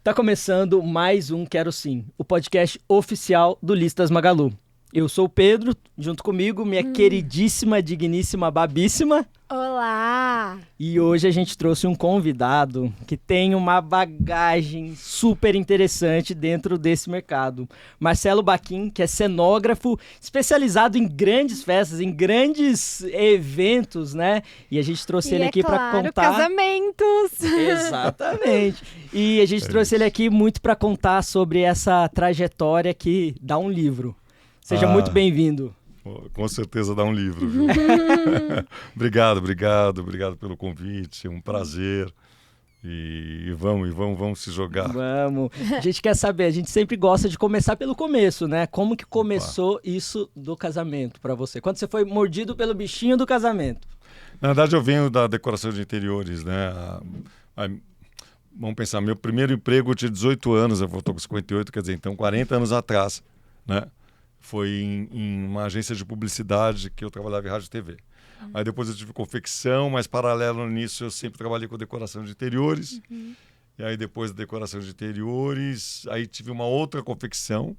Tá começando mais um Quero Sim, o podcast oficial do Listas Magalu. Eu sou o Pedro, junto comigo, minha queridíssima, digníssima, babíssima. Olá! E hoje a gente trouxe um convidado que tem uma bagagem super interessante dentro desse mercado. Marcelo Baquim, que é cenógrafo, especializado em grandes festas, em grandes eventos, né? E a gente trouxe ele aqui para contar... casamentos! Exatamente. E a gente trouxe ele aqui muito para contar sobre essa trajetória que dá um livro. Seja muito bem-vindo. Com certeza dá um livro, viu? Obrigado pelo convite, é um prazer. E vamos se jogar. Vamos. A gente quer saber, a gente sempre gosta de começar pelo começo, né? Como que começou isso do casamento para você? Quando você foi mordido pelo bichinho do casamento? Na verdade, eu venho da decoração de interiores, né? Vamos pensar, meu primeiro emprego eu tinha 18 anos, eu estou com 58, quer dizer, então 40 anos atrás, né? Foi em uma agência de publicidade que eu trabalhava em rádio e TV. Aí depois eu tive confecção, mas paralelo nisso eu sempre trabalhei com decoração de interiores. E aí depois da decoração de interiores, aí tive uma outra confecção.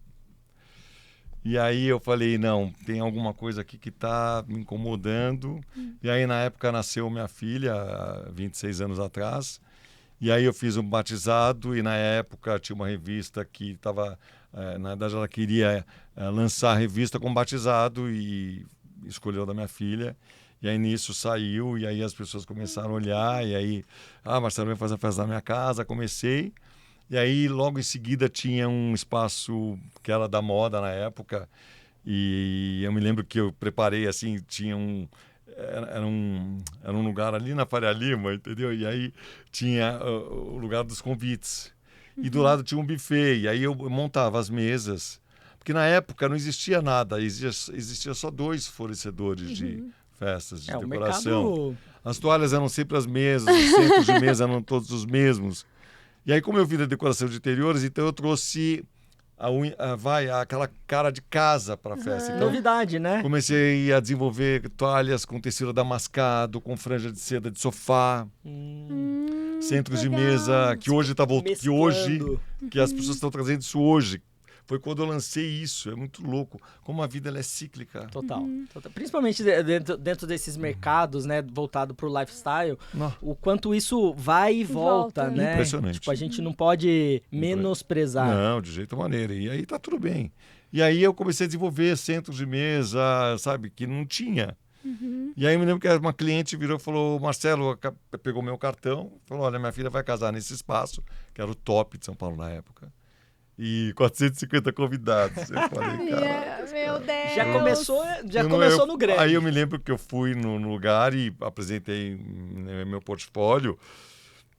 E aí eu falei, não, tem alguma coisa aqui que está me incomodando. E aí na época nasceu minha filha, há 26 anos atrás. E aí eu fiz um batizado e na época tinha uma revista que estava... na verdade ela queria lançar a revista com batizado e escolheu da minha filha. E aí nisso saiu e aí as pessoas começaram a olhar e aí... Marcelo, vem fazer a festa da minha casa. Comecei. E aí logo em seguida tinha um espaço que era da moda na época. E eu me lembro que eu preparei assim, tinha era um lugar ali na Faria Lima, entendeu? E aí tinha o lugar dos convites. E do lado tinha um buffet. E aí eu montava as mesas. Porque na época não existia nada. Existia só 2 fornecedores de festas, de decoração. Mercado... As toalhas eram sempre as mesmas, os centros de mesa eram todos os mesmos. E aí, como eu vi da decoração de interiores, então eu trouxe aquela cara de casa para a festa. Então, Novidade, né? comecei a desenvolver toalhas com tecido damascado, com franja de seda de sofá, centros de mesa, que hoje está voltando, que as pessoas estão trazendo isso hoje. Foi quando eu lancei isso, é muito louco, como a vida ela é cíclica. Total. Principalmente dentro desses mercados, né, voltado para o lifestyle, o quanto isso vai e volta, né? Impressionante. Tipo, a gente não pode menosprezar. Não, de jeito maneira. E aí tá tudo bem. E aí eu comecei a desenvolver centros de mesa, sabe, que não tinha. E aí eu me lembro que uma cliente virou e falou, Marcelo, pegou meu cartão, falou, olha, minha filha vai casar nesse espaço, que era o top de São Paulo na época. E 450 convidados. Eu falei, cara, meu Deus! Já começou no grande. Aí eu me lembro que eu fui no lugar e apresentei meu portfólio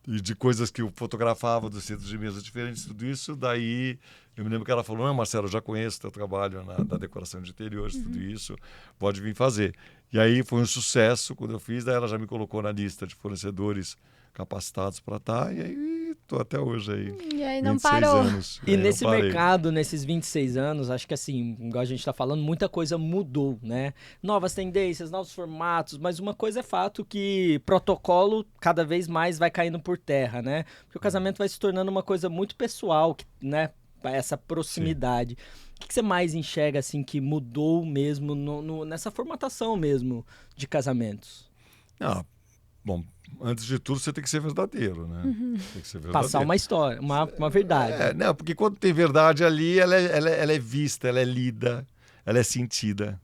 e de coisas que eu fotografava dos centros de mesa diferentes, tudo isso. Daí eu me lembro que ela falou, não, Marcelo, eu já conheço teu trabalho da decoração de interiores, tudo isso, pode vir fazer. E aí foi um sucesso quando eu fiz, daí ela já me colocou na lista de fornecedores capacitados para estar, e aí estou até hoje aí. E aí não parou. Anos. E nesse mercado, nesses 26 anos, acho que assim, igual a gente está falando, muita coisa mudou, né? Novas tendências, novos formatos, mas uma coisa é fato que protocolo cada vez mais vai caindo por terra, né? Porque o casamento vai se tornando uma coisa muito pessoal, né? Essa proximidade. Sim. O que você mais enxerga assim que mudou mesmo nessa formatação mesmo de casamentos? Bom, antes de tudo, você tem que ser verdadeiro, né? Tem que ser verdadeiro. Passar uma história, uma verdade. Não, porque quando tem verdade ali, ela é vista, ela é lida, ela é sentida.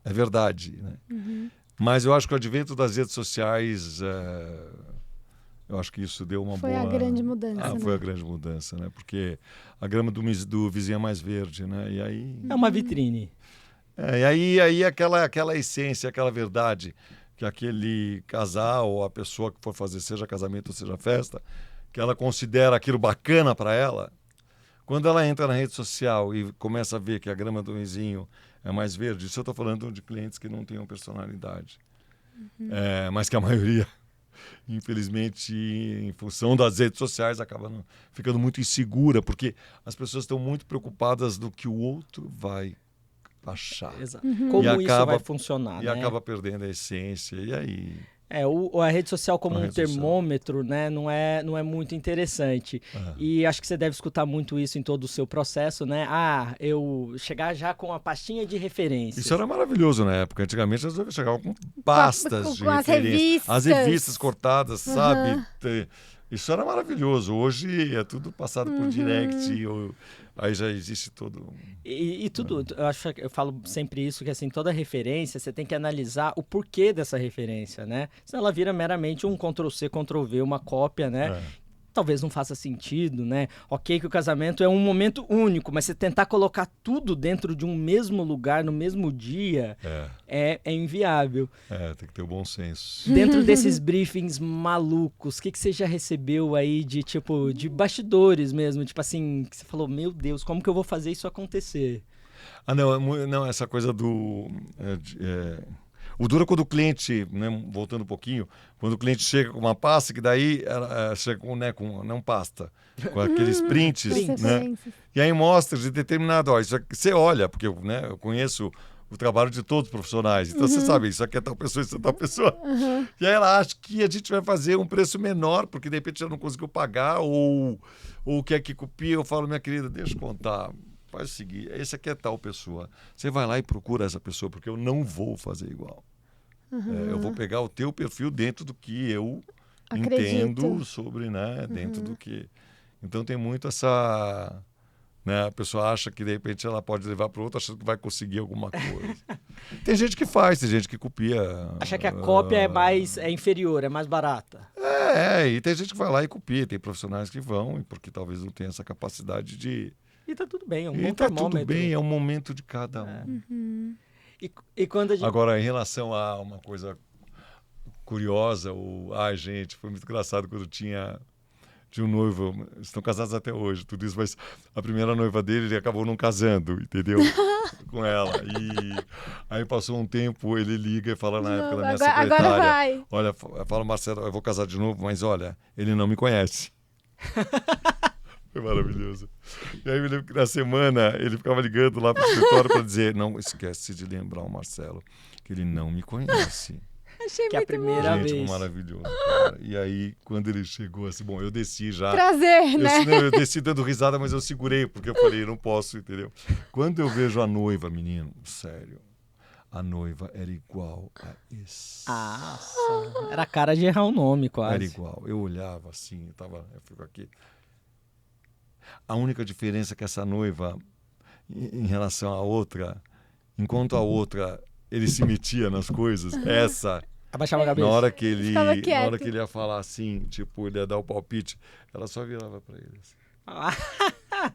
É verdade, né? Mas eu acho que o advento das redes sociais, eu acho que isso deu uma Foi a grande mudança, né? Foi a grande mudança, né? Porque a grama do vizinho é mais verde, né? E aí... É uma vitrine. E aí aquela essência, aquela verdade... que aquele casal ou a pessoa que for fazer, seja casamento ou seja festa, que ela considera aquilo bacana para ela, quando ela entra na rede social e começa a ver que a grama do vizinho é mais verde, isso eu estou falando de clientes que não tenham personalidade, mas que a maioria, infelizmente, em função das redes sociais, acaba ficando muito insegura, porque as pessoas estão muito preocupadas do que o outro vai achar. Exato. Como isso vai funcionar, e né? acaba perdendo a essência, e aí... A rede social como A um rede social. termômetro, né, não é muito interessante. E acho que você deve escutar muito isso em todo o seu processo, né? Eu chegar já com a pastinha de referências. Isso era maravilhoso na época. Antigamente as noivas chegavam com pastas de com as referência. revistas. As revistas cortadas, sabe? Isso era maravilhoso. Hoje é tudo passado por direct. Aí já existe todo... E tudo, eu falo sempre isso, que assim, toda referência, você tem que analisar o porquê dessa referência, né? Senão ela vira meramente um Ctrl-C, Ctrl-V, uma cópia, né? Talvez não faça sentido, né? Ok que o casamento é um momento único, mas você tentar colocar tudo dentro de um mesmo lugar, no mesmo dia, é inviável. Tem que ter o bom senso. Dentro desses briefings malucos, o que você já recebeu aí de, tipo, de bastidores mesmo? Tipo assim, que você falou, meu Deus, como que eu vou fazer isso acontecer? Não, essa coisa do... O duro é quando o cliente, né, voltando um pouquinho, quando o cliente chega com uma pasta, que daí ela chega com, não pasta, com aqueles prints, né? E aí mostra de determinado, isso aqui, você olha, porque eu conheço o trabalho de todos os profissionais, então você sabe, isso aqui é tal pessoa, isso é tal pessoa. E aí ela acha que a gente vai fazer um preço menor, porque de repente ela não conseguiu pagar, ou quer que copie. Eu falo, minha querida, deixa eu contar. Faz o seguinte, esse aqui é tal pessoa. Você vai lá e procura essa pessoa, porque eu não vou fazer igual. Eu vou pegar o teu perfil dentro do que eu entendo sobre, né? Dentro do que... Então tem muito essa... Né? A pessoa acha que de repente ela pode levar para o outro achando que vai conseguir alguma coisa. Tem gente que faz, tem gente que copia. Acha que a cópia é inferior, é mais barata. E tem gente que vai lá e copia. Tem profissionais que vão, porque talvez não tenha essa capacidade de... E tá tudo bem, é um bom tá termômetro. tudo bem, é um momento de cada um. E quando a gente... Agora, em relação a uma coisa curiosa, gente, foi muito engraçado quando tinha um noivo, estão casados até hoje, tudo isso, mas a primeira noiva dele, ele acabou não casando, entendeu? Com ela. E aí passou um tempo, ele liga e fala na época da minha secretária, agora vai. olha, fala, Marcelo, eu vou casar de novo, mas olha, ele não me conhece. Foi maravilhoso. E aí eu me lembro que na semana ele ficava ligando lá para o escritório para dizer, não esquece de lembrar o Marcelo, que ele não me conhece. Achei que é a primeira vez. Gente, maravilhoso, cara. E aí, quando ele chegou assim, eu desci já. Prazer, né? Eu desci dando risada, mas eu segurei, porque eu falei, não posso, entendeu? Quando eu vejo a noiva, menino, sério, a noiva era igual a esse. Era a cara de errar o nome, quase. Era igual. Eu olhava assim, eu fico aqui. A única diferença é que essa noiva, em relação à outra, enquanto a outra, ele se metia nas coisas, essa... Abaixava a cabeça. Na hora que ele ia falar assim, tipo, ele ia dar o palpite, ela só virava para ele assim.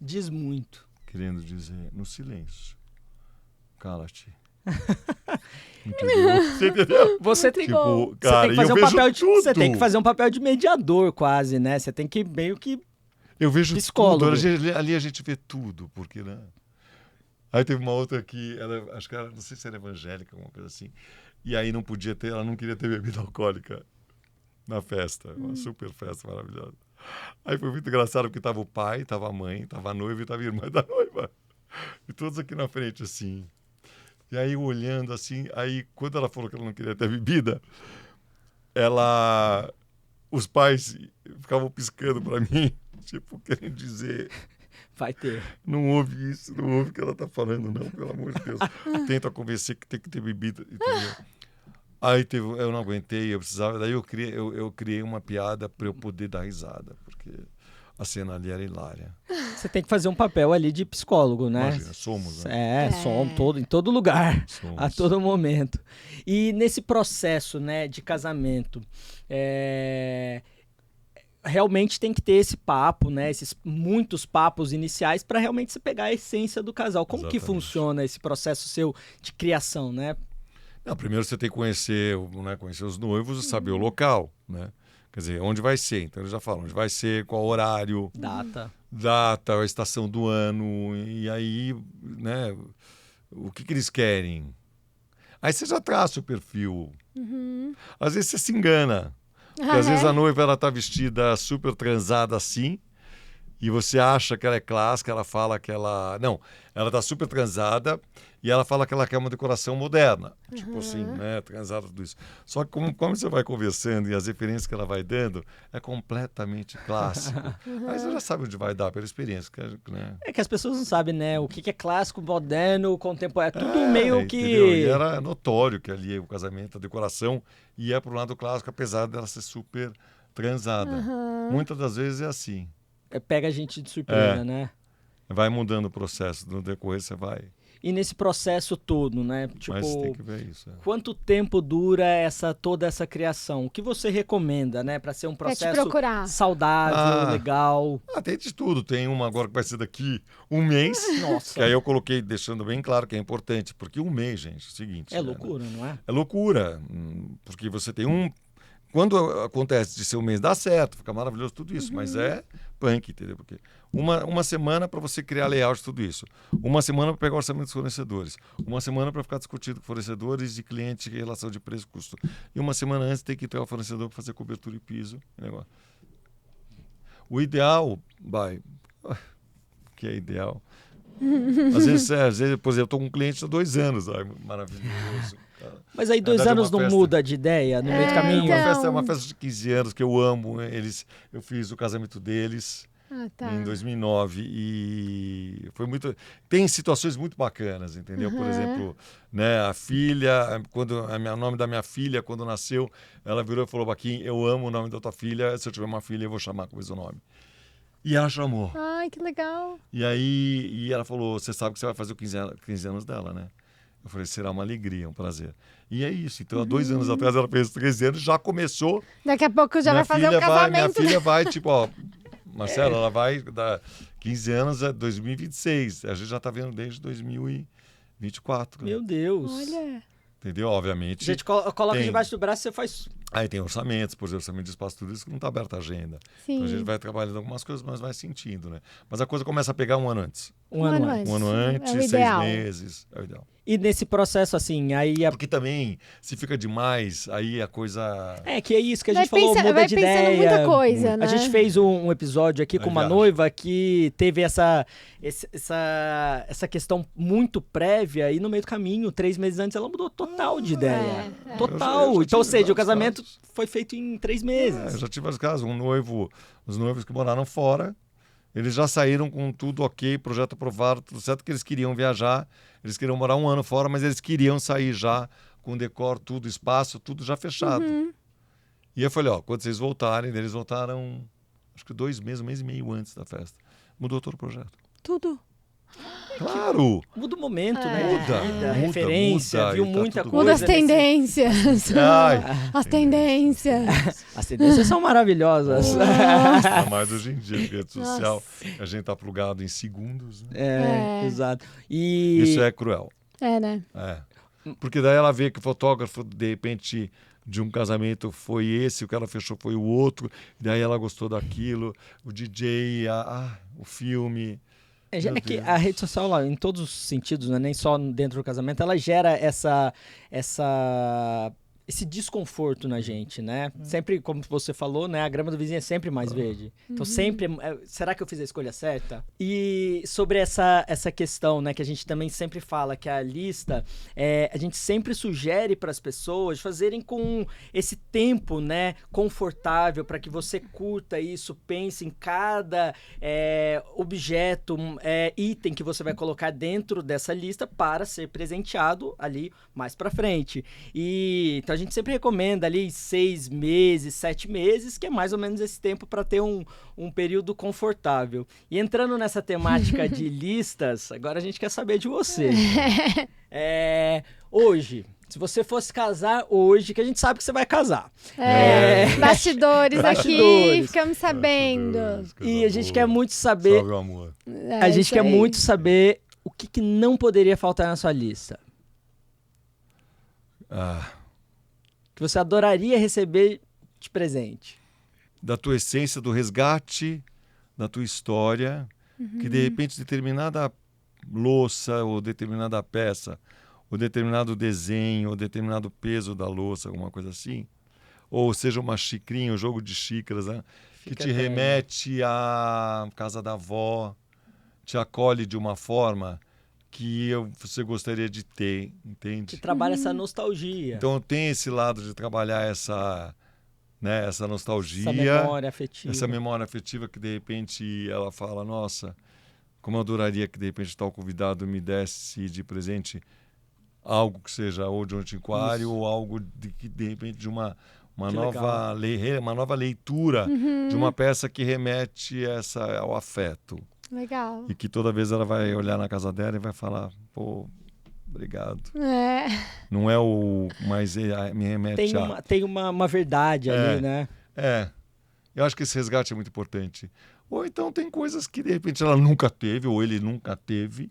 Diz muito. Querendo dizer, no silêncio, cala-te. Entendeu? Você entendeu? Você tem, tipo, cara, você tem que fazer um papel de mediador, quase, né? Você tem que meio que... Eu vejo psicólogo. Tudo. Ali a gente vê tudo, porque, né? Aí teve uma outra que, acho que ela, não sei se era evangélica, alguma coisa assim, e aí não podia ter, ela não queria ter bebida alcoólica na festa, uma super festa maravilhosa. Aí foi muito engraçado, porque tava o pai, tava a mãe, tava a noiva e tava a irmã da noiva. E todos aqui na frente, assim. E aí, olhando assim, aí quando ela falou que ela não queria ter bebida, os pais ficavam piscando para mim, tipo, querendo dizer... Vai ter. Não ouve isso, não ouve o que ela tá falando, não, pelo amor de Deus. Tenta convencer que tem que ter bebida, entendeu? Aí eu não aguentei, eu precisava, daí eu criei uma piada para eu poder dar risada, porque a cena ali era hilária. Você tem que fazer um papel ali de psicólogo, né? Imagina, somos, né? Somos em todo lugar, Somos. a todo momento. E nesse processo, né, de casamento, realmente tem que ter esse papo, né? Esses muitos papos iniciais para realmente você pegar a essência do casal. Como que funciona esse processo seu de criação, né? Não, primeiro você tem que conhecer os noivos e saber o local, né? Quer dizer, onde vai ser. Então eles já falam onde vai ser, qual horário, data, a estação do ano, e aí, né? O que eles querem. Aí você já traça o perfil. Às vezes você se engana. Porque às vezes a noiva ela tá vestida super transada assim, E você acha que ela é clássica, ela fala que ela... Não, ela tá super transada e ela fala que ela quer uma decoração moderna. Tipo assim, né? Transada, tudo isso. Só que como você vai conversando e as referências que ela vai dando, é completamente clássico. Aí você já sabe onde vai dar pela experiência. Né? É que as pessoas não sabem, né? O que é clássico, moderno, contemporâneo. É tudo meio que... Entendeu? E era notório que ali o casamento, a decoração ia pro lado clássico, apesar dela ser super transada. Muitas das vezes é assim. Pega a gente de surpresa, né? Vai mudando o processo, no decorrer você vai. E nesse processo todo, né? Tipo, mas tem que ver isso. Quanto tempo dura toda essa criação? O que você recomenda, né? Para ser um processo saudável, legal? Tem de tudo. Tem uma agora que vai ser daqui um mês. Nossa. Que aí eu coloquei, deixando bem claro que é importante. Porque um mês, gente, é o seguinte. É loucura, não é? É loucura. Porque você tem Quando acontece de ser um mês, dá certo, fica maravilhoso tudo isso, mas é punk, entendeu? Porque uma semana para você criar layout de tudo isso, uma semana para pegar o orçamento dos fornecedores, uma semana para ficar discutindo com fornecedores e cliente em relação de preço e custo, e uma semana antes tem que ter o fornecedor para fazer cobertura e piso. Negócio. O ideal, que é ideal, às vezes, por exemplo, eu estou com um cliente há 2 anos, maravilhoso. Mas aí 2 anos não muda de ideia no meio do caminho? Então... Uma festa de 15 anos que eu amo. Eu fiz o casamento deles em 2009 e foi muito... Tem situações muito bacanas, entendeu? Por exemplo, né, a filha, o nome da minha filha, quando nasceu, ela virou e falou: Baquim, eu amo o nome da tua filha, se eu tiver uma filha eu vou chamar com esse nome. E ela chamou. Ai, que legal. E aí ela falou: você sabe que você vai fazer os 15 anos dela, né? Eu falei: será uma alegria, um prazer. E é isso. Então, há 2 anos atrás, ela fez 13 anos, já começou. Daqui a pouco já vai fazer o casamento. Minha filha vai, tipo, Marcela, ela vai dar 15 anos, é 2026. A gente já está vendo desde 2024. Meu Deus. Olha. Entendeu? Obviamente. A gente coloca debaixo do braço e você faz... Aí tem orçamentos, por exemplo, orçamento de espaço tudo isso que não está aberta a agenda. Sim. Então a gente vai trabalhando algumas coisas, mas vai sentindo, né? Mas a coisa começa a pegar um ano antes. Um ano antes. Um ano antes, é o 6 ideal. meses. É o ideal. E nesse processo, assim, aí... Porque também, se fica demais, aí a coisa... que é isso que a gente falou, muda de ideia. Vai pensando muita coisa, né? A gente fez um episódio aqui com uma noiva que teve essa questão muito prévia e no meio do caminho, 3 meses antes, ela mudou total de ideia. Total. Eu já Então, ou seja, o vários casamento casos. foi feito em 3 meses. Eu já tive vários casos. Os noivos que moraram fora, eles já saíram com tudo ok, projeto aprovado, tudo certo, que eles queriam viajar, eles queriam morar 1 ano fora, mas eles queriam sair já com decor, tudo, espaço, tudo já fechado. E eu falei: quando vocês voltarem, eles voltaram, acho que 2 meses, 1 mês e meio antes da festa. Mudou todo o projeto. Tudo. Claro! Muda o momento, né? Muda, referência, viu muita coisa. Muda as tendências. As tendências. As tendências são maravilhosas. Ainda mais hoje em dia, rede social, a gente tá plugado em segundos. Né? Exato. E... Isso é cruel. Né? Porque daí ela vê que o fotógrafo, de repente, de um casamento foi esse, o que ela fechou foi o outro, daí ela gostou daquilo, o DJ, o filme... É que a rede social, lá, em todos os sentidos, né, nem só dentro do casamento, ela gera esse desconforto na gente, né? Sempre, como você falou, né, a grama do vizinho é sempre mais verde. Então sempre, será que eu fiz a escolha certa? E sobre essa questão, né, que a gente também sempre fala, que a lista, a gente sempre sugere para as pessoas fazerem com esse tempo, né, confortável, para que você curta isso, pense em cada objeto, item que você vai colocar dentro dessa lista para ser presenteado ali mais para frente. Então a gente sempre recomenda ali 6 meses, 7 meses, que é mais ou menos esse tempo para ter um período confortável. E entrando nessa temática de listas, agora a gente quer saber de você. Hoje, se você fosse casar hoje, que a gente sabe que você vai casar. Bastidores aqui, ficamos sabendo. E a gente quer muito saber... Salve, amor. A gente quer muito saber o que não poderia faltar na sua lista. Que você adoraria receber de presente. Da tua essência, do resgate da tua história, que de repente determinada louça ou determinada peça, ou determinado desenho, ou determinado peso da louça, alguma coisa assim, ou seja uma xicrinha, um jogo de xícaras, né? que te remete à casa da avó, te acolhe de uma forma que você gostaria de ter, entende? Que trabalha essa nostalgia. Então tem esse lado de trabalhar essa nostalgia, essa memória afetiva que de repente ela fala, nossa, como eu adoraria que de repente tal convidado me desse de presente algo que seja ou de um antiquário ou algo que de repente de uma nova leitura de uma peça que remete ao afeto. Legal. E que toda vez ela vai olhar na casa dela e vai falar, pô, obrigado. Não é o... Mas me remete Tem uma verdade ali, né? Eu acho que esse resgate é muito importante. Ou então tem coisas que de repente ela nunca teve, ou ele nunca teve,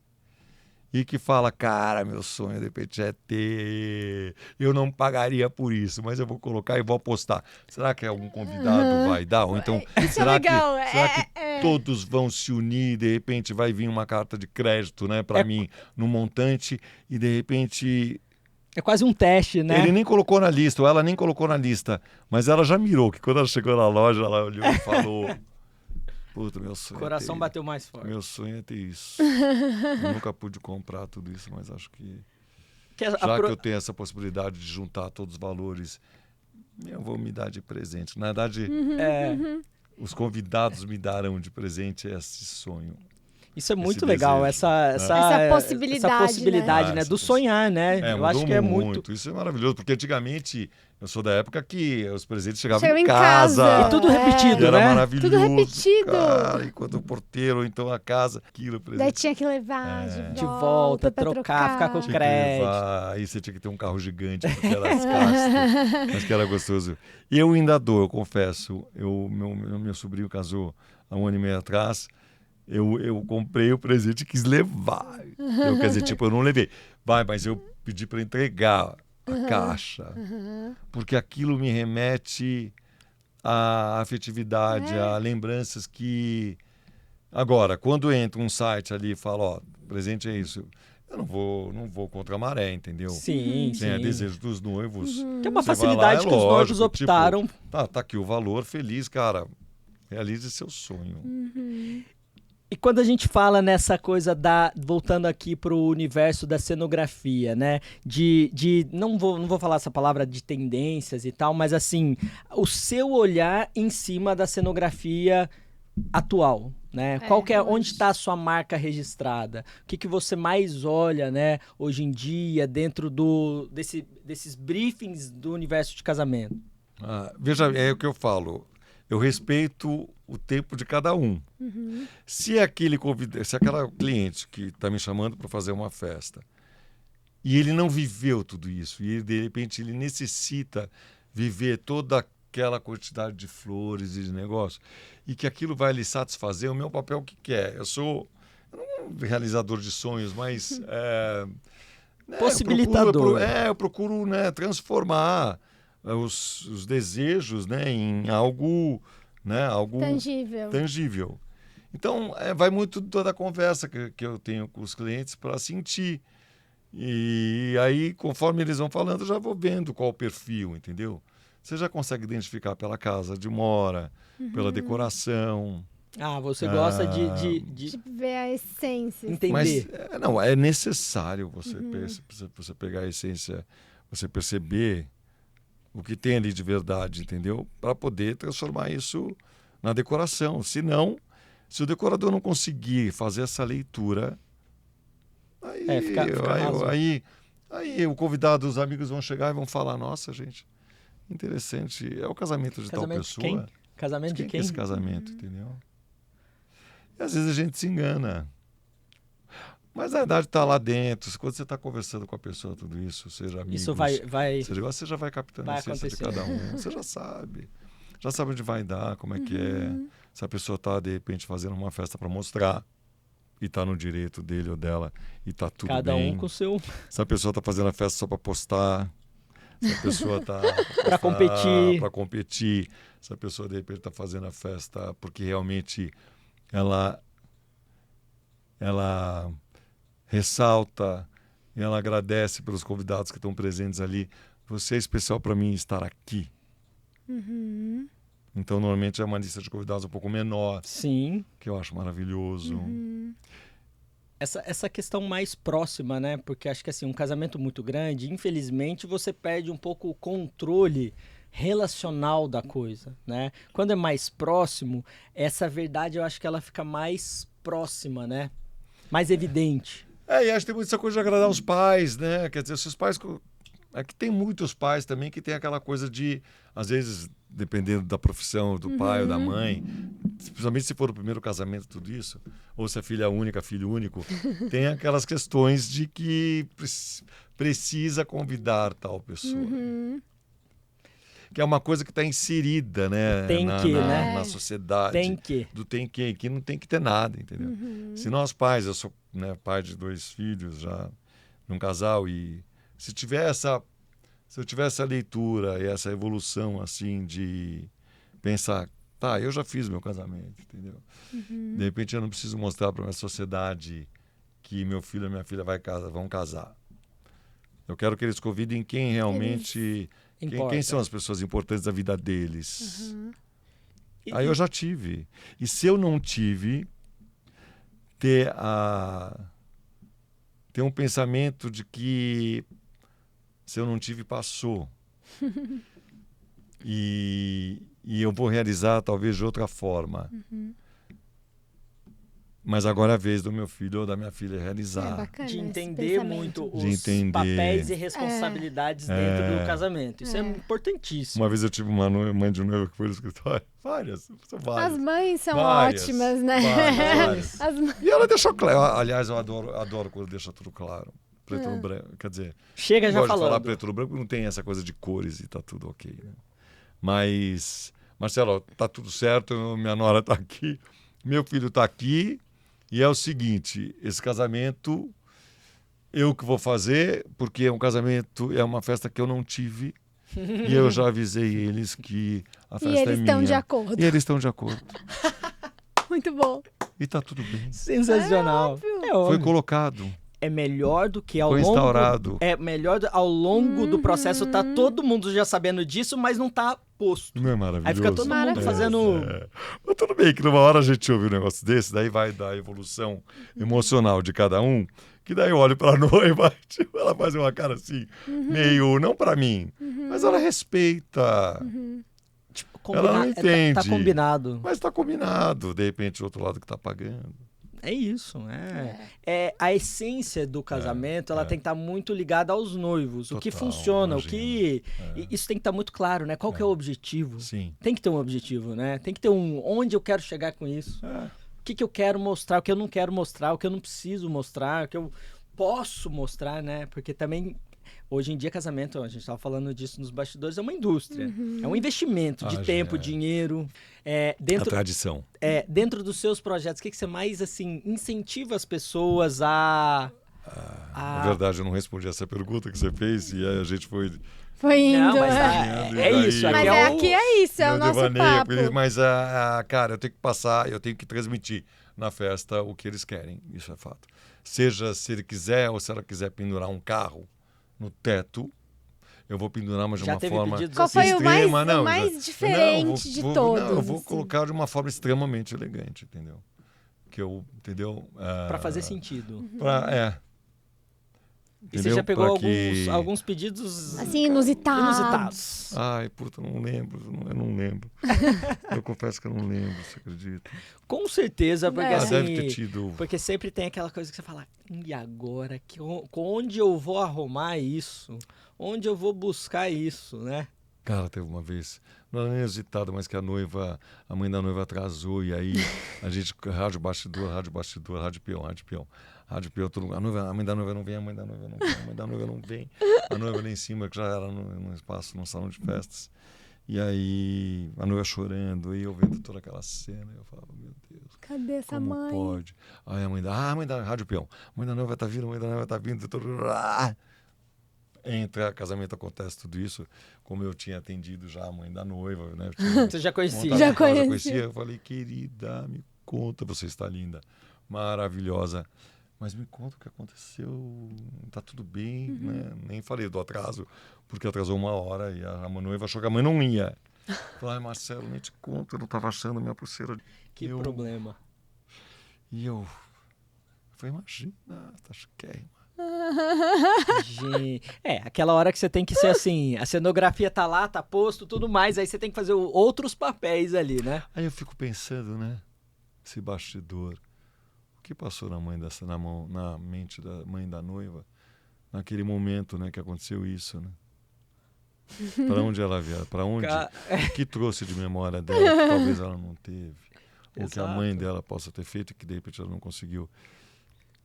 e que fala, cara, meu sonho de repente é ter... Eu não pagaria por isso, mas eu vou colocar e vou apostar. Será que algum convidado vai dar? Ou então, será que todos vão se unir e de repente vai vir uma carta de crédito, né, para mim, no montante, e de repente... É quase um teste, né? Ele nem colocou na lista, ou ela nem colocou na lista, mas ela já mirou, que quando ela chegou na loja, ela olhou e falou... Puta, meu sonho. O coração bateu mais forte. Meu sonho é ter isso. Eu nunca pude comprar tudo isso, mas acho que que eu tenho essa possibilidade de juntar todos os valores, eu vou me dar de presente. Na verdade, os convidados me darão de presente esse sonho. Isso é muito legal, essa possibilidade, né? Do sonhar, né? Eu acho que é muito. Isso é maravilhoso, porque antigamente eu sou da época que os presentes chegavam em casa. E tudo repetido, e era né? maravilhoso. Tudo repetido. Cara, enquanto o porteiro, ou então a casa, aquilo, presente. Daí tinha que levar de volta, trocar, ficar com crédito. Aí você tinha que ter um carro gigante, porque era escasso, mas que era gostoso. E eu ainda dou, eu confesso. Meu sobrinho casou há 1 ano e meio atrás. Eu comprei o presente e quis levar. Quer dizer, eu não levei. Mas eu pedi para entregar a caixa. Porque aquilo me remete à afetividade, a lembranças que... Agora, quando entra um site ali e fala, ó, presente é isso, eu não vou contra a maré, entendeu? Sim. É desejo dos noivos. Que é uma facilidade que os noivos optaram. Tá aqui o valor, feliz, cara. Realize seu sonho. E quando a gente fala nessa coisa voltando aqui pro universo da cenografia, né? Não vou falar essa palavra de tendências e tal, mas assim, o seu olhar em cima da cenografia atual, né? Onde está a sua marca registrada? O que você mais olha, né, hoje em dia, dentro desses briefings do universo de casamento? Veja, é o que eu falo. Eu respeito o tempo de cada um. Se aquela cliente que está me chamando para fazer uma festa e ele não viveu tudo isso e de repente ele necessita viver toda aquela quantidade de flores e de negócio e que aquilo vai lhe satisfazer, o meu papel o que é? Eu sou um realizador de sonhos, mas possibilitador. Eu procuro transformar os desejos, né, em algo tangível. Então, vai muito da conversa que eu tenho com os clientes para sentir. E aí, conforme eles vão falando, eu já vou vendo qual o perfil, entendeu? Você já consegue identificar pela casa de mora, pela decoração. Você gosta de ver a essência. Entender. Mas, é necessário você pegar a essência, você perceber o que tem ali de verdade, entendeu? Para poder transformar isso na decoração. Senão, se o decorador não conseguir fazer essa leitura, aí o convidado, os amigos vão chegar e vão falar, nossa, gente, interessante, é o casamento de tal pessoa. Quem? Casamento de quem? Esse casamento, entendeu? E às vezes a gente se engana. Mas a verdade está lá dentro. Quando você está conversando com a pessoa, tudo isso, seja amigos... Isso vai... Você já vai captando a essência de cada um. Você já sabe. Já sabe onde vai dar, como é que é. Se a pessoa está, de repente, fazendo uma festa para mostrar e está no direito dele ou dela e está tudo bem. Cada um com o seu... Se a pessoa está fazendo a festa só para postar, se a pessoa está... para competir. Se a pessoa, de repente, está fazendo a festa porque realmente ela ressalta e ela agradece pelos convidados que estão presentes ali. Você é especial para mim estar aqui. Então, normalmente é uma lista de convidados um pouco menor, Sim. que eu acho maravilhoso. Essa questão mais próxima, né? Porque acho que assim, um casamento muito grande, infelizmente, você perde um pouco o controle relacional da coisa, né? Quando é mais próximo, essa verdade eu acho que ela fica mais próxima, né? Mais evidente. E acho que tem muita coisa de agradar os pais, né? Quer dizer, se os pais... É que tem muitos pais também que tem aquela coisa de, às vezes, dependendo da profissão do pai ou da mãe, principalmente se for o primeiro casamento, tudo isso, ou se é filha única, filho único, tem aquelas questões de que precisa convidar tal pessoa. Que é uma coisa que está inserida, né, Tem que, né? na sociedade. Tem que. Do tem que não tem que ter nada, entendeu? Se nós pais, eu sou, né, pai de 2 filhos já num casal, e se eu tiver essa leitura e essa evolução assim de pensar, tá, eu já fiz meu casamento, entendeu? De repente eu não preciso mostrar para a minha sociedade que meu filho e minha filha vão casar. Eu quero que eles convidem quem realmente... Quem são as pessoas importantes da vida deles? Aí eu já tive. E se eu não tive, ter um pensamento de que se eu não tive, passou. E eu vou realizar talvez de outra forma. Mas agora é a vez do meu filho ou da minha filha realizar. Bacana De esse entender pensamento. muito De os entender. papéis e responsabilidades dentro do casamento. Isso é importantíssimo. Uma vez eu tive uma mãe de noiva que foi no escritório. São várias. As mães são Várias, ótimas, né? várias. As mães... E ela deixou claro. Aliás, eu adoro quando deixa tudo claro. Preto no branco. Quer dizer, Chega eu já gosto de falar falando. preto no branco, não tem essa coisa de cores e tá tudo ok. Né? Mas, Marcelo, tá tudo certo, minha nora tá aqui, meu filho tá aqui, e é o seguinte, esse casamento eu que vou fazer, porque é um casamento, é uma festa que eu não tive, e eu já avisei eles que a festa E eles é minha. estão de acordo. E eles estão de acordo. Muito bom. E tá tudo bem. Sensacional. É Foi óbvio. colocado. É melhor do que ao Foi longo... instaurado. É melhor ao longo do processo tá todo mundo já sabendo disso, mas não tá posto. Não é maravilhoso? Aí fica todo mundo Maravilhoso. fazendo... Mas tudo bem que numa hora a gente ouve um negócio desse, daí vai dar evolução emocional de cada um, que daí eu olho pra noiva, tipo, ela faz uma cara assim, meio, não pra mim, mas ela respeita. Tipo, Ela não entende. Tá combinado. Mas tá combinado, de repente o outro lado que tá pagando. É isso, a essência do casamento, ela tem que estar muito ligada aos noivos, o que Total, funciona, imagina. e isso tem que estar muito claro, né? Qual que é o objetivo? Sim. Tem que ter um objetivo, né? Tem que ter onde eu quero chegar com isso. O que eu quero mostrar, o que eu não quero mostrar, o que eu não preciso mostrar, o que eu posso mostrar, né? Porque também hoje em dia casamento, a gente estava falando disso nos bastidores, é uma indústria, é um investimento de tempo, dinheiro. A tradição. Dentro dos seus projetos, o que você mais assim incentiva as pessoas a... Na verdade, eu não respondi essa pergunta que você fez e aí a gente foi... Foi indo. Não, mas é isso. Mas aqui é isso, é o nosso papo. Mas, cara, eu tenho que passar, eu tenho que transmitir na festa o que eles querem, isso é fato. Seja se ele quiser ou se ela quiser pendurar um carro no teto, eu vou pendurar, mas de uma forma Qual foi extrema. o mais diferente de todos? Não, eu vou assim. colocar de uma forma extremamente elegante, entendeu? Entendeu? Para fazer sentido. E você Entendeu? já pegou Que... alguns pedidos assim, inusitados. Ai, puta, eu não lembro. Eu confesso que eu não lembro, você acredita? Com certeza, porque assim... deve ter tido... Porque sempre tem aquela coisa que você fala, e agora? Onde eu vou arrumar isso? Onde eu vou buscar isso, né? Cara, teve uma vez, não era nem inusitado, mas que a mãe da noiva atrasou, e aí a gente, rádio bastidor, rádio peão. A mãe da noiva não vem, a mãe da noiva não vem. A noiva lá em cima, que já era no espaço, no salão de festas. E aí, a noiva chorando, e eu vendo toda aquela cena, eu falava, meu Deus. Cadê essa como mãe? Pode? Aí a mãe da rádio peão. A mãe da noiva tá vindo. Entra, casamento acontece tudo isso, como eu tinha atendido já a mãe da noiva, né? Você já conhecia? Já conhecia. Eu falei, querida, me conta, você está linda, maravilhosa, mas me conta o que aconteceu, tá tudo bem, né? Nem falei do atraso, porque atrasou 1 hora e a noiva achou que a mãe não ia. Falei, Marcelo, nem te conto, eu não estava achando minha pulseira. Que problema. E eu falei, imagina, tá chiquérrima. Gente, aquela hora que você tem que ser assim, a cenografia tá lá, tá posto, tudo mais, aí você tem que fazer outros papéis ali, né? Aí eu fico pensando, né, esse bastidor, o que passou na mente da mãe da noiva, naquele momento, né, que aconteceu isso, né? Para onde ela vier, para onde, o que trouxe de memória dela, que talvez ela não teve, ou que a mãe dela possa ter feito e que de repente ela não conseguiu.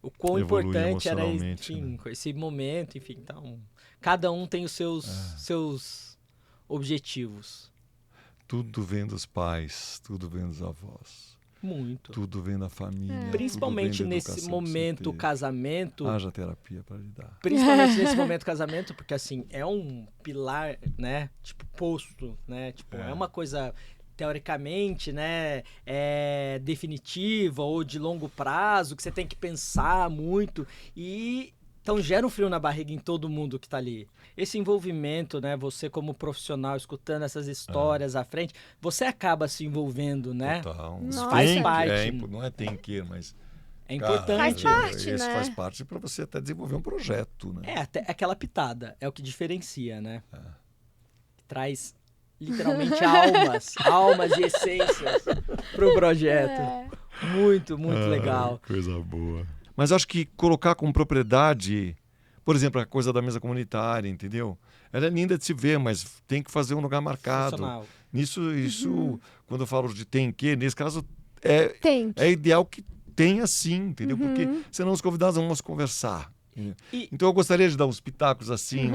O quão importante era, emocionalmente, enfim, né? esse momento, enfim, então, cada um tem os seus objetivos. Tudo vem dos pais, tudo vem dos avós. Muito. Tudo vem da família. Principalmente nesse momento casamento. Haja terapia para lidar. Principalmente nesse momento casamento, porque assim, é um pilar, né? Tipo, posto, né? Tipo, é uma coisa teoricamente, né, definitiva ou de longo prazo, que você tem que pensar muito e então gera um frio na barriga em todo mundo que tá ali. Esse envolvimento, né, você como profissional escutando essas histórias à frente, você acaba se envolvendo, né? Total. Faz parte. Não é tem que, mas é importante. Faz parte, isso né? faz parte para você até desenvolver um projeto, né? Até aquela pitada, é o que diferencia, né? Traz literalmente almas e essências pro projeto. Muito legal. Coisa boa. Mas acho que colocar com propriedade, por exemplo, a coisa da mesa comunitária, entendeu? Ela é linda de se ver, mas tem que fazer um lugar marcado. Funcional. Isso quando eu falo de tem que, nesse caso, é ideal que tenha sim, entendeu? Porque senão os convidados vão se conversar. Então eu gostaria de dar uns pitacos assim,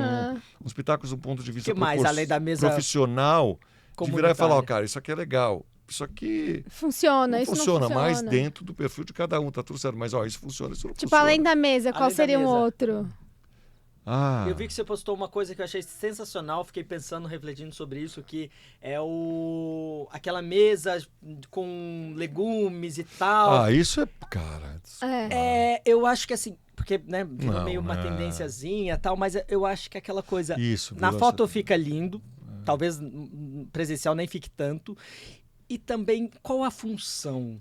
uns pitacos do ponto de vista além da mesa profissional, de virar e falar, cara, isso aqui é legal, isso aqui funciona, não funciona mais dentro do perfil de cada um, tá tudo certo, mas isso funciona, isso não tipo, funciona. além da mesa, qual seria um outro? Eu vi que você postou uma coisa que eu achei sensacional, fiquei pensando, refletindo sobre isso, que é aquela mesa com legumes e tal. Isso é, cara... Eu acho que assim, porque, né, meio uma tendênciazinha e tal, mas eu acho que aquela coisa... Na foto fica lindo, talvez presencial nem fique tanto. E também, qual a função?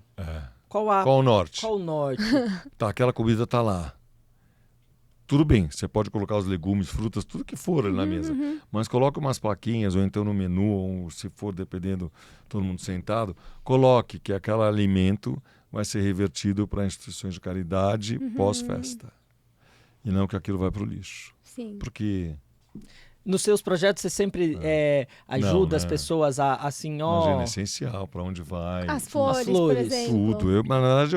Qual o norte? Qual o norte? Tá, aquela comida tá lá. Tudo bem, você pode colocar os legumes, frutas, tudo que for ali na mesa. Mas coloque umas plaquinhas, ou então no menu, ou se for, dependendo, todo mundo sentado, coloque que aquele alimento vai ser revertido para instituições de caridade pós-festa. E não que aquilo vai para o lixo. Sim. Porque... Nos seus projetos você sempre ajuda as pessoas a assim, Imagina, é essencial para onde vai. As flores, por exemplo. Tudo. Na verdade,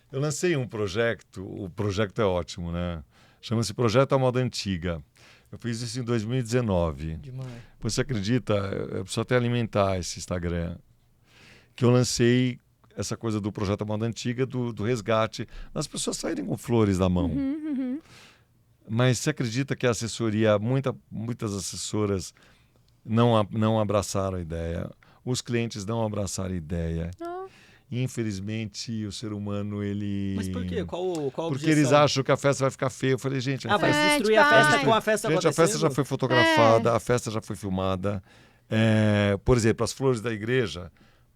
eu lancei um projeto, o projeto é ótimo, né? Chama-se Projeto à Moda Antiga. Eu fiz isso em 2019. Demais. Você acredita, eu preciso até alimentar esse Instagram, que eu lancei essa coisa do Projeto à Moda Antiga, do resgate, das pessoas saírem com flores na mão. Mas você acredita que a assessoria, muitas assessoras não abraçaram a ideia, os clientes não abraçaram a ideia. Infelizmente, o ser humano, ele... Mas por quê? Qual a objeção? Porque eles acham que a festa vai ficar feia. Eu falei, gente... vai destruir a festa com a festa acontecendo? A festa já foi fotografada, a festa já foi filmada. Por exemplo, as flores da igreja,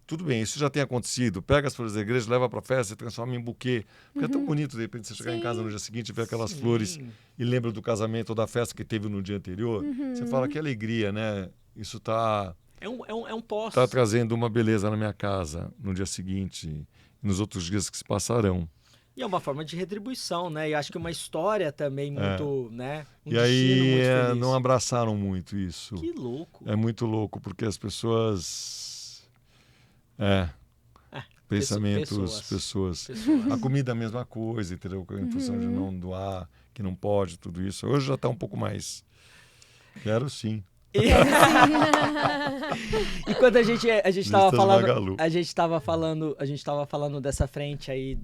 tudo bem, isso já tem acontecido. Pega as flores da igreja, leva para a festa e transforma em buquê. Porque é tão bonito, de repente, você chegar em casa no dia seguinte e ver aquelas flores e lembra do casamento ou da festa que teve no dia anterior. Você fala, que alegria, né? Isso está... É um poste. Está trazendo uma beleza na minha casa no dia seguinte e nos outros dias que se passarão. E é uma forma de retribuição, né? E acho que uma história também muito, né? E aí não abraçaram muito isso. Que louco. É muito louco, porque as pessoas... pensamentos, pessoas. A comida é a mesma coisa, entendeu? Com a intenção de não doar, que não pode, tudo isso. Hoje já está um pouco mais... Quero sim. E quando a gente estava falando dessa frente aí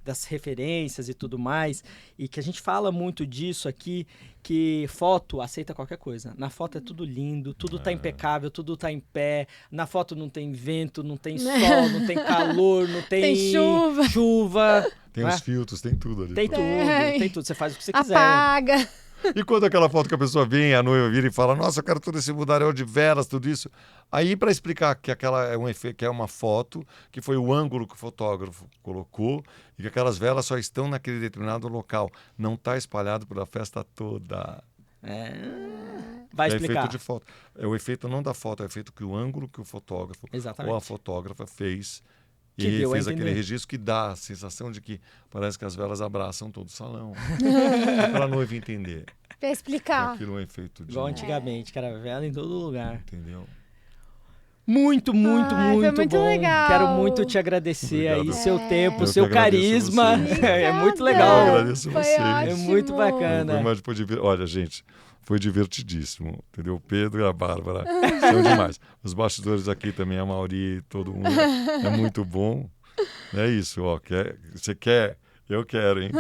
das referências e tudo mais, e que a gente fala muito disso aqui, que foto aceita qualquer coisa. Na foto é tudo lindo, tudo tá impecável, tudo tá em pé. Na foto não tem vento, não tem sol, não tem calor, não tem chuva. Tem os filtros, tem tudo ali. Tem tudo. Você faz o que você quiser. Apaga. E quando aquela foto que a pessoa vem, a noiva vira e fala, nossa, eu quero todo esse mudaréu de velas, tudo isso. Aí, para explicar que aquela é um efeito, que é uma foto, que foi o ângulo que o fotógrafo colocou, e que aquelas velas só estão naquele determinado local. Não está espalhado pela festa toda. Vai É explicar. efeito de foto. É o efeito não da foto, é o efeito que o ângulo que o fotógrafo Exatamente. ou a fotógrafa fez. Que E deu a fez entender. aquele registro que dá a sensação de que parece que as velas abraçam todo o salão. Para a noiva entender. Pra Que explicar. aquilo é um efeito de... Igual antigamente, cara, vela em todo lugar. Entendeu? Muito, muito, Ai, foi muito muito bom. legal. Quero muito te agradecer aí, Obrigado. seu tempo, Eu seu que agradeço carisma. vocês. É muito Eu legal. agradeço Foi vocês. É muito ótimo. bacana. Olha, gente, foi divertidíssimo, entendeu? O Pedro e a Bárbara são demais. Os bastidores aqui também, a Mauri, todo mundo, é muito bom. É isso, ó. Você quer? Eu quero, hein?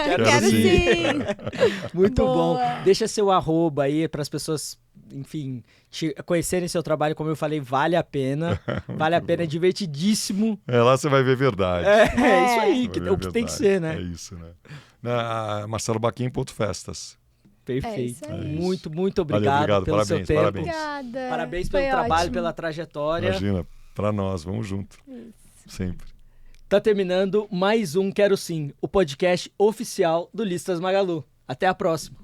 Quero sim. Muito Boa. bom. Deixa seu @, aí para as pessoas, enfim, conhecerem seu trabalho. Como eu falei, vale a pena. Vale a pena, é divertidíssimo. Lá você vai ver verdade. É isso aí, Você vai ver o que tem que ser, né? É isso, né? Marcelo Baquim, Ponto Festas. Perfeito. É isso aí. Muito, muito obrigado, Valeu, obrigado, pelo parabéns, seu tempo. parabéns. Obrigada. Parabéns Foi pelo trabalho, ótimo. pela trajetória. Imagina, pra nós, vamos junto. Sempre. Tá terminando mais um Quero Sim, o podcast oficial do Listas Magalu. Até a próxima.